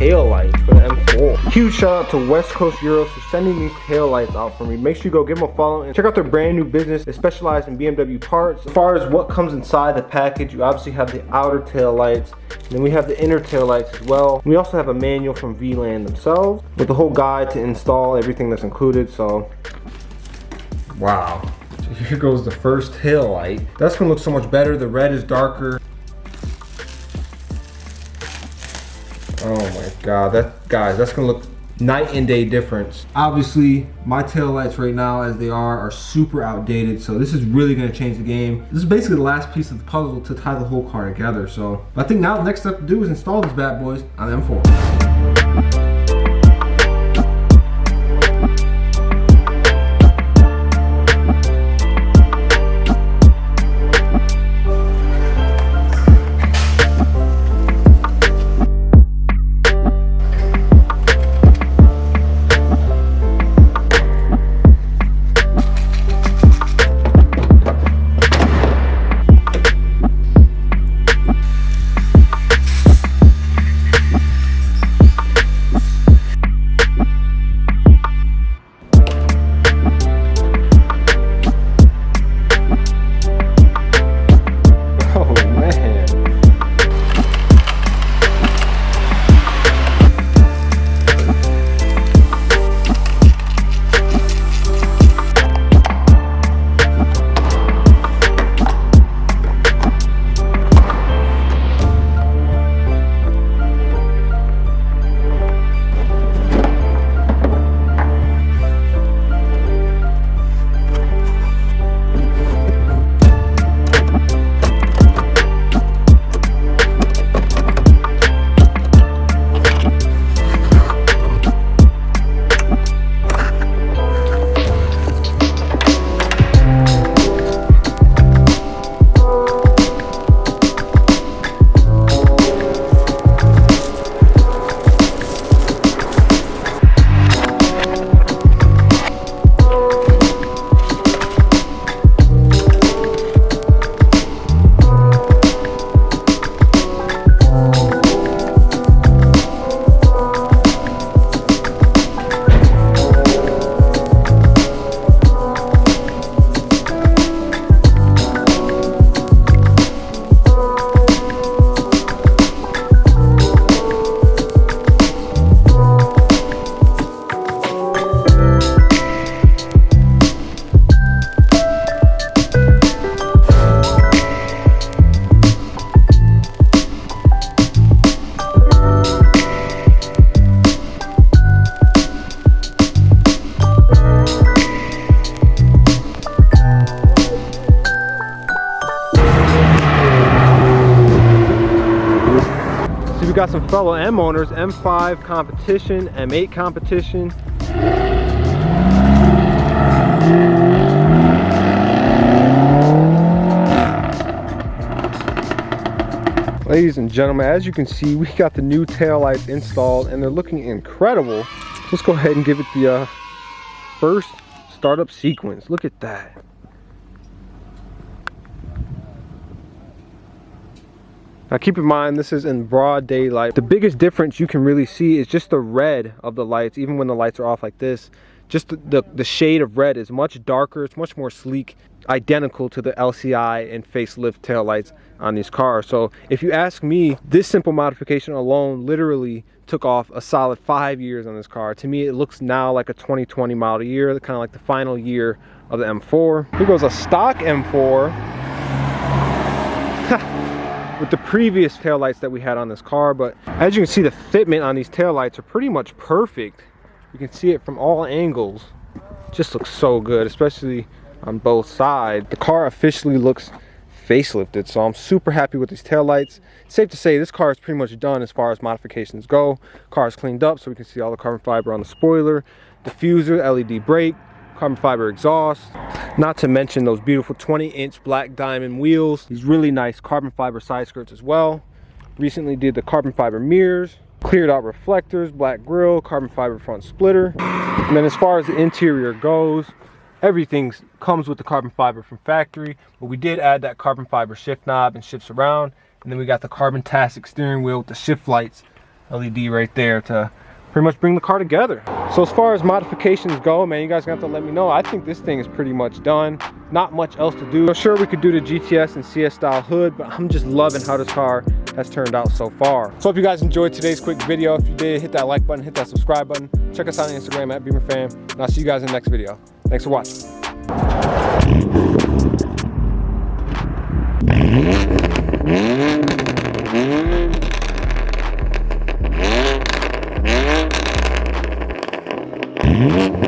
tail lights for the M4. Huge shout out to West Coast Euros for sending these tail lights out for me. Make sure you go give them a follow and check out their brand new business. They specialize in BMW parts. As far as what comes inside the package, you obviously have the outer tail lights, and then we have the inner tail lights as well. We also have a manual from VLAND themselves with the whole guide to install everything that's included. So wow, so here goes the first tail light. That's gonna look so much better. The red is darker. Oh my god, guys, that's gonna look night and day difference. Obviously, my tail lights right now as they are super outdated, so this is really gonna change the game. This is basically the last piece of the puzzle to tie the whole car together. So I think now the next step to do is install these bad boys on the M4. We got some fellow M owners, M5 competition, M8 competition. Ladies and gentlemen, as you can see, we got the new taillights installed and they're looking incredible. Let's go ahead and give it the first startup sequence. Look at that. Now keep in mind, this is in broad daylight. The biggest difference you can really see is just the red of the lights, even when the lights are off like this. Just the shade of red is much darker, it's much more sleek, identical to the LCI and facelift taillights on these cars. So if you ask me, this simple modification alone literally took off a solid 5 years on this car. To me, it looks now like a 2020 model year, kind of like the final year of the M4. Here goes a stock M4. With the previous taillights that we had on this car, but as you can see, the fitment on these taillights are pretty much perfect. You can see it from all angles. It just looks so good, especially on both sides. The car officially looks facelifted, so I'm super happy with these taillights. Safe to say this car is pretty much done as far as modifications go. Car is cleaned up so we can see all the carbon fiber on the spoiler, diffuser, LED brake, carbon fiber exhaust, not to mention those beautiful 20-inch black diamond wheels, these really nice carbon fiber side skirts as well. Recently did the carbon fiber mirrors, cleared out reflectors, black grille, carbon fiber front splitter. And then as far as the interior goes, everything comes with the carbon fiber from factory, but we did add that carbon fiber shift knob and shifts around. And then we got the carbon tastic steering wheel with the shift lights LED right there to pretty much bring the car together. So as far as modifications go, man, you guys got to let me know. I think this thing is pretty much done. Not much else to do. I'm sure we could do the GTS and CS style hood, but I'm just loving how this car has turned out so far. So hope you guys enjoyed today's quick video. If you did, hit that like button, hit that subscribe button. Check us out on Instagram at Beemer Fam, and I'll see you guys in the next video. Thanks for watching. Mm-hmm.